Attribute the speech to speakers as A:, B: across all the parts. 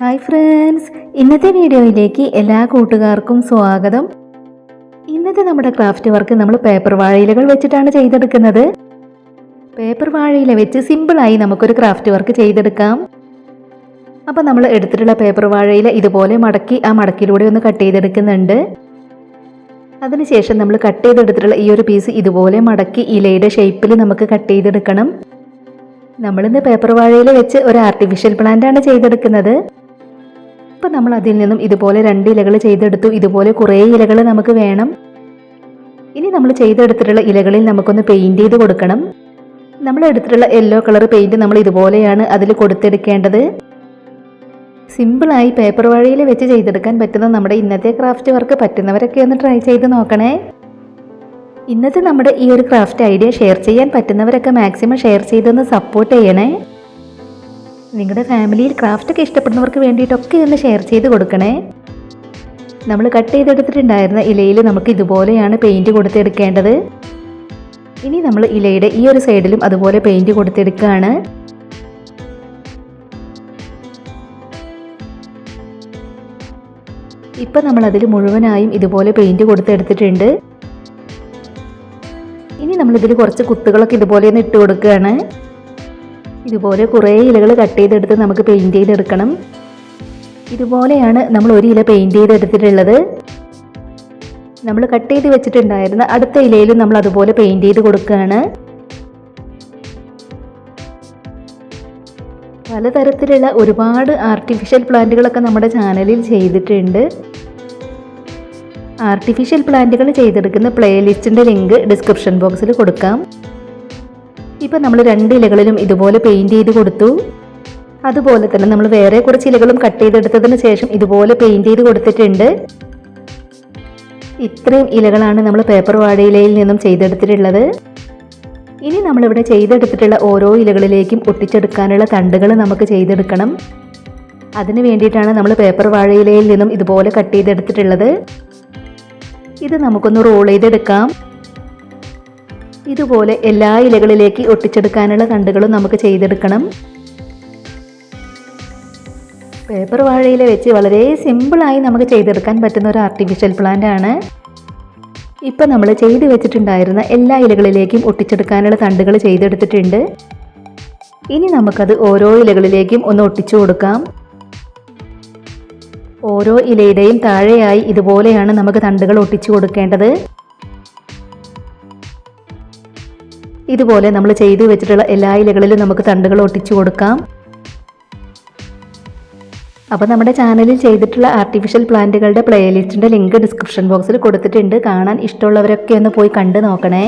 A: Hi friends, ഇന്നത്തെ വീഡിയോയിലേക്ക് എല്ലാ കൂട്ടുകാർക്കും സ്വാഗതം. ഇന്നത്തെ നമ്മുടെ ക്രാഫ്റ്റ് വർക്ക് നമ്മൾ പേപ്പർ വാഴയിലകൾ വെച്ചിട്ടാണ് ചെയ്തെടുക്കുന്നത്. പേപ്പർ വാഴയില വെച്ച് സിമ്പിളായി നമുക്കൊരു ക്രാഫ്റ്റ് വർക്ക് ചെയ്തെടുക്കാം. അപ്പോൾ നമ്മൾ എടുത്തിട്ടുള്ള പേപ്പർ വാഴയില ഇതുപോലെ മടക്കി ആ മടക്കിലൂടെ ഒന്ന് കട്ട് ചെയ്തെടുക്കുന്നുണ്ട്. അതിനുശേഷം നമ്മൾ കട്ട് ചെയ്തെടുത്തിട്ടുള്ള ഈ ഒരു പീസ് ഇതുപോലെ മടക്കി ഇലയുടെ ഷേപ്പിൽ നമുക്ക് കട്ട് ചെയ്തെടുക്കണം. നമ്മളിന്ന് പേപ്പർ വാഴയില വെച്ച് ഒരു ആർട്ടിഫിഷ്യൽ പ്ലാന്റ് ആണ് ചെയ്തെടുക്കുന്നത്. അപ്പോൾ നമ്മൾ അതിൽ നിന്നും ഇതുപോലെ 2 ഇലകൾ ചെയ്തെടുത്തു. ഇതുപോലെ കുറേ ഇലകൾ നമുക്ക് വേണം. ഇനി നമ്മൾ ചെയ്തെടുത്തിട്ടുള്ള ഇലകളിൽ നമുക്കൊന്ന് പെയിൻറ് ചെയ്ത് കൊടുക്കണം. നമ്മൾ എടുത്തിട്ടുള്ള യെല്ലോ കളർ പെയിൻറ് നമ്മൾ ഇതുപോലെയാണ് അതിൽ കൊടുത്തെടുക്കേണ്ടത്. സിമ്പിളായി പേപ്പർ വാഴയില വെച്ച് ചെയ്തെടുക്കാൻ പറ്റുന്ന നമ്മുടെ ഇന്നത്തെ ക്രാഫ്റ്റ് വർക്ക് പറ്റുന്നവരൊക്കെ ഒന്ന് ട്രൈ ചെയ്ത് നോക്കണേ. ഇന്നത്തെ നമ്മുടെ ഈ ഒരു ക്രാഫ്റ്റ് ഐഡിയ ഷെയർ ചെയ്യാൻ പറ്റുന്നവരൊക്കെ മാക്സിമം ഷെയർ ചെയ്തൊന്ന് സപ്പോർട്ട് ചെയ്യണേ. നിങ്ങളുടെ ഫാമിലിയിൽ ക്രാഫ്റ്റൊക്കെ ഇഷ്ടപ്പെടുന്നവർക്ക് വേണ്ടിയിട്ടൊക്കെ ഒന്ന് ഷെയർ ചെയ്ത് കൊടുക്കണേ. നമ്മൾ കട്ട് ചെയ്തെടുത്തിട്ടുണ്ടായിരുന്ന ഇലയിൽ നമുക്ക് ഇതുപോലെയാണ് പെയിൻറ് കൊടുത്തെടുക്കേണ്ടത്. ഇനി നമ്മൾ ഇലയുടെ ഈ ഒരു സൈഡിലും അതുപോലെ പെയിൻറ് കൊടുത്തെടുക്കുകയാണ്. ഇപ്പം നമ്മൾ അതിൽ മുഴുവനായും ഇതുപോലെ പെയിൻറ് കൊടുത്തെടുത്തിട്ടുണ്ട്. ഇനി നമ്മളിതിൽ കുറച്ച് കുത്തുകളൊക്കെ ഇതുപോലെ ഒന്ന് ഇട്ട് കൊടുക്കുകയാണ്. ഇതുപോലെ കുറേ ഇലകൾ കട്ട് ചെയ്തെടുത്ത് നമുക്ക് പെയിൻറ് ചെയ്തെടുക്കണം. ഇതുപോലെയാണ് നമ്മൾ ഒരു ഇല പെയിൻറ് ചെയ്തെടുത്തിട്ടുള്ളത്. നമ്മൾ കട്ട് ചെയ്ത് വെച്ചിട്ടുണ്ടായിരുന്ന അടുത്ത ഇലയിലും നമ്മൾ അതുപോലെ പെയിൻറ് ചെയ്ത് കൊടുക്കുകയാണ്. പലതരത്തിലുള്ള ഒരുപാട് ആർട്ടിഫിഷ്യൽ പ്ലാന്റുകളൊക്കെ നമ്മുടെ ചാനലിൽ ചെയ്തിട്ടുണ്ട്. ആർട്ടിഫിഷ്യൽ പ്ലാന്റുകൾ ചെയ്തെടുക്കുന്ന പ്ലേലിസ്റ്റിൻ്റെ ലിങ്ക് ഡിസ്ക്രിപ്ഷൻ ബോക്സിൽ കൊടുക്കാം. ഇപ്പം നമ്മൾ 2 ഇലകളിലും ഇതുപോലെ പെയിൻറ് ചെയ്ത് കൊടുത്തു. അതുപോലെ തന്നെ നമ്മൾ വേറെ കുറച്ച് ഇലകളും കട്ട് ചെയ്തെടുത്തതിന് ശേഷം ഇതുപോലെ പെയിൻറ് ചെയ്ത് കൊടുത്തിട്ടുണ്ട്. ഇത്രയും ഇലകളാണ് നമ്മൾ പേപ്പർ വാഴയിലയിൽ നിന്നും ചെയ്തെടുത്തിട്ടുള്ളത്. ഇനി നമ്മളിവിടെ ചെയ്തെടുത്തിട്ടുള്ള ഓരോ ഇലകളിലേക്കും ഒട്ടിച്ചെടുക്കാനുള്ള തണ്ടുകൾ നമുക്ക് ചെയ്തെടുക്കണം. അതിന് വേണ്ടിയിട്ടാണ് നമ്മൾ പേപ്പർ വാഴയിലയിൽ നിന്നും ഇതുപോലെ കട്ട് ചെയ്തെടുത്തിട്ടുള്ളത്. ഇത് നമുക്കൊന്ന് റോൾ ചെയ്തെടുക്കാം. ഇതുപോലെ എല്ലാ ഇലകളിലേക്ക് ഒട്ടിച്ചെടുക്കാനുള്ള തണ്ടുകളും നമുക്ക് ചെയ്തെടുക്കണം. പേപ്പർ വാഴയില വെച്ച് വളരെ സിമ്പിളായി നമുക്ക് ചെയ്തെടുക്കാൻ പറ്റുന്ന ഒരു ആർട്ടിഫിഷ്യൽ പ്ലാന്റ് ആണ്. ഇപ്പം നമ്മൾ ചെയ്ത് വെച്ചിട്ടുണ്ടായിരുന്ന എല്ലാ ഇലകളിലേക്കും ഒട്ടിച്ചെടുക്കാനുള്ള തണ്ടുകൾ ചെയ്തെടുത്തിട്ടുണ്ട്. ഇനി നമുക്കത് ഓരോ ഇലകളിലേക്കും ഒന്ന് ഒട്ടിച്ചു കൊടുക്കാം. ഓരോ ഇലയുടെയും താഴെയായി ഇതുപോലെയാണ് നമുക്ക് തണ്ടുകൾ ഒട്ടിച്ചു കൊടുക്കേണ്ടത്. ഇതുപോലെ നമ്മൾ ചെയ്തു വെച്ചിട്ടുള്ള എല്ലാ ഇലകളിലും നമുക്ക് തണ്ടുകൾ ഒട്ടിച്ചു കൊടുക്കാം. അപ്പോൾ നമ്മുടെ ചാനലിൽ ചെയ്തിട്ടുള്ള ആർട്ടിഫിഷ്യൽ പ്ലാന്റുകളുടെ പ്ലേലിസ്റ്റിൻ്റെ ലിങ്ക് ഡിസ്ക്രിപ്ഷൻ ബോക്സിൽ കൊടുത്തിട്ടുണ്ട്. കാണാൻ ഇഷ്ടമുള്ളവരൊക്കെ ഒന്ന് പോയി കണ്ടു നോക്കണേ.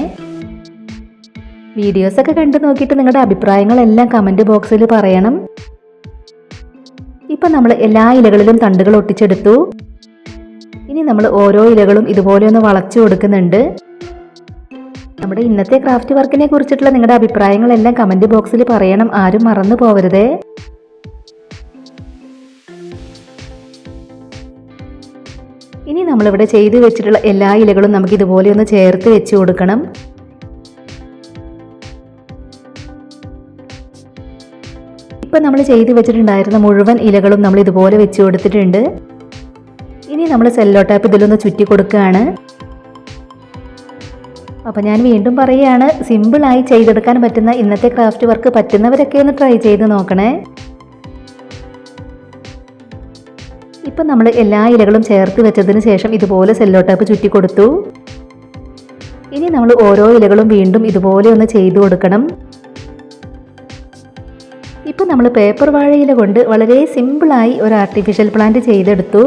A: വീഡിയോസൊക്കെ കണ്ടു നോക്കിയിട്ട് നിങ്ങളുടെ അഭിപ്രായങ്ങളെല്ലാം കമൻറ്റ് ബോക്സിൽ പറയണം. ഇപ്പം നമ്മൾ എല്ലാ ഇലകളിലും തണ്ടുകൾ ഒട്ടിച്ചെടുത്തു. ഇനി നമ്മൾ ഓരോ ഇലകളും ഇതുപോലെ ഒന്ന് വളച്ചു കൊടുക്കുന്നുണ്ട്. നമ്മുടെ ഇന്നത്തെ ക്രാഫ്റ്റ് വർക്കിനെ കുറിച്ചിട്ടുള്ള നിങ്ങളുടെ അഭിപ്രായങ്ങളെല്ലാം കമൻറ്റ് ബോക്സിൽ പറയണം. ആരും മറന്നു പോകരുതേ. ഇനി നമ്മളിവിടെ ചെയ്ത് വെച്ചിട്ടുള്ള എല്ലാ ഇലകളും നമുക്ക് ഇതുപോലെ ഒന്ന് ചേർത്ത് വെച്ച് കൊടുക്കണം. ഇപ്പം നമ്മൾ ചെയ്ത് വെച്ചിട്ടുണ്ടായിരുന്ന മുഴുവൻ ഇലകളും നമ്മൾ ഇതുപോലെ വെച്ച് കൊടുത്തിട്ടുണ്ട്. ഇനി നമ്മൾ സെല്ലോ ടാപ്പ് ഇതിലൊന്ന് ചുറ്റി കൊടുക്കുകയാണ്. അപ്പോൾ ഞാൻ വീണ്ടും പറയുകയാണ്, സിമ്പിളായി ചെയ്തെടുക്കാൻ പറ്റുന്ന ഇന്നത്തെ ക്രാഫ്റ്റ് വർക്ക് പറ്റുന്നവരൊക്കെ ഒന്ന് ട്രൈ ചെയ്ത് നോക്കണേ. ഇപ്പം നമ്മൾ എല്ലാ ഇലകളും ചേർത്ത് വെച്ചതിന് ശേഷം ഇതുപോലെ സെല്ലോ ടാപ്പ് ചുറ്റി കൊടുത്തു. ഇനി നമ്മൾ ഓരോ ഇലകളും വീണ്ടും ഇതുപോലെ ഒന്ന് ചെയ്തു കൊടുക്കണം. ഇപ്പം നമ്മൾ പേപ്പർ വാഴയില കൊണ്ട് വളരെ സിമ്പിളായി ഒരു ആർട്ടിഫിഷ്യൽ പ്ലാന്റ് ചെയ്തെടുത്തു.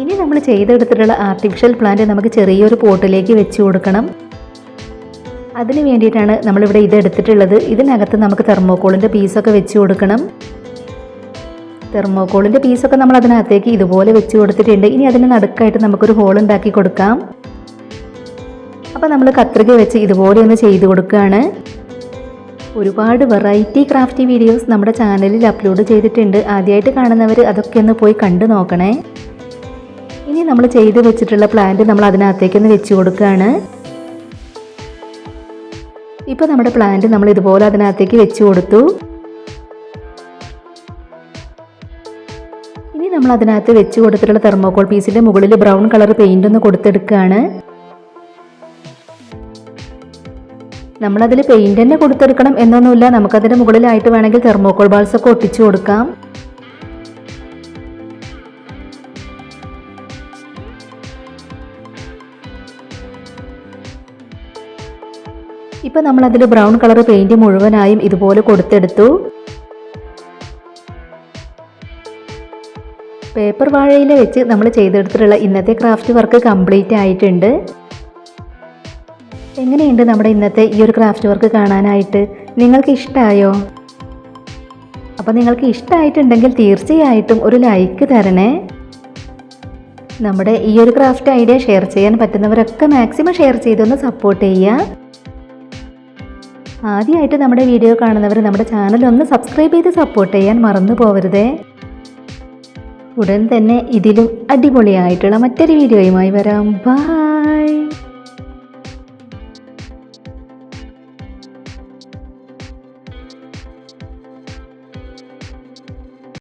A: ഇനി നമ്മൾ ചെയ്തെടുത്തിട്ടുള്ള ആർട്ടിഫിഷ്യൽ പ്ലാന്റ് നമുക്ക് ചെറിയൊരു പോട്ടിലേക്ക് വെച്ച് കൊടുക്കണം. അതിന് വേണ്ടിയിട്ടാണ് നമ്മളിവിടെ ഇത് എടുത്തിട്ടുള്ളത്. ഇതിനകത്ത് നമുക്ക് തെർമോക്കോളിൻ്റെ പീസൊക്കെ വെച്ച് കൊടുക്കണം. തെർമോക്കോളിൻ്റെ പീസൊക്കെ നമ്മൾ അതിനകത്തേക്ക് ഇതുപോലെ വെച്ച് കൊടുത്തിട്ടുണ്ട്. ഇനി അതിന് നടുക്കായിട്ട് നമുക്കൊരു ഹോൾ ഉണ്ടാക്കി കൊടുക്കാം. അപ്പോൾ നമ്മൾ കത്രിക വെച്ച് ഇതുപോലെ ഒന്ന് ചെയ്ത് കൊടുക്കുകയാണ്. ഒരുപാട് വെറൈറ്റി ക്രാഫ്റ്റി വീഡിയോസ് നമ്മുടെ ചാനലിൽ അപ്ലോഡ് ചെയ്തിട്ടുണ്ട്. ആദ്യമായിട്ട് കാണുന്നവർ അതൊക്കെ ഒന്ന് പോയി കണ്ടു നോക്കണേ. ഇനി നമ്മൾ ചെയ്ത് വെച്ചിട്ടുള്ള പ്ലാന്റ് നമ്മൾ അതിനകത്തേക്കൊന്ന് വെച്ച് കൊടുക്കുകയാണ്. ഇപ്പോൾ നമ്മുടെ പ്ലാന്റ് നമ്മൾ ഇതുപോലെ അതിനകത്തേക്ക് വെച്ച് കൊടുത്തു. ഇനി നമ്മൾ അതിനകത്ത് വെച്ച് കൊടുത്തിട്ടുള്ള തെർമോകോൾ പീസിൻ്റെ മുകളിൽ ബ്രൗൺ കളർ പെയിൻ്റ് ഒന്ന് കൊടുത്തെടുക്കുകയാണ്. നമ്മളതിൽ പെയിൻറ് തന്നെ കൊടുത്തെടുക്കണം എന്നൊന്നുമില്ല, നമുക്കതിൻ്റെ മുകളിലായിട്ട് വേണമെങ്കിൽ തെർമോകോൾ ബാൾസ് ഒക്കെ ഒട്ടിച്ചു കൊടുക്കാം. ഇപ്പം നമ്മളതിൽ ബ്രൗൺ കളർ പെയിൻറ് മുഴുവനായും ഇതുപോലെ കൊടുത്തെടുത്തു. പേപ്പർ വാഴയില വെച്ച് നമ്മൾ ചെയ്തെടുത്തിട്ടുള്ള ഇന്നത്തെ ക്രാഫ്റ്റ് വർക്ക് കംപ്ലീറ്റ് ആയിട്ടുണ്ട്. എങ്ങനെയുണ്ട് നമ്മുടെ ഇന്നത്തെ ഈ ഒരു ക്രാഫ്റ്റ് വർക്ക് കാണാനായിട്ട്? നിങ്ങൾക്ക് ഇഷ്ടമായോ? അപ്പോൾ നിങ്ങൾക്ക് ഇഷ്ടമായിട്ടുണ്ടെങ്കിൽ തീർച്ചയായിട്ടും ഒരു ലൈക്ക് തരണേ. നമ്മുടെ ഈ ഒരു ക്രാഫ്റ്റ് ഐഡിയ ഷെയർ ചെയ്യാൻ പറ്റുന്നവരൊക്കെ മാക്സിമം ഷെയർ ചെയ്തൊന്ന് സപ്പോർട്ട് ചെയ്യുക. ആദ്യമായിട്ട് നമ്മുടെ വീഡിയോ കാണുന്നവർ നമ്മുടെ ചാനൽ ഒന്ന് സബ്സ്ക്രൈബ് ചെയ്ത് സപ്പോർട്ട് ചെയ്യാൻ മറന്നു പോകരുതേ. ഉടൻ തന്നെ ഇതിലും അടിപൊളിയായിട്ടുള്ള മറ്റൊരു വീഡിയോയുമായി വരാം. ബൈ.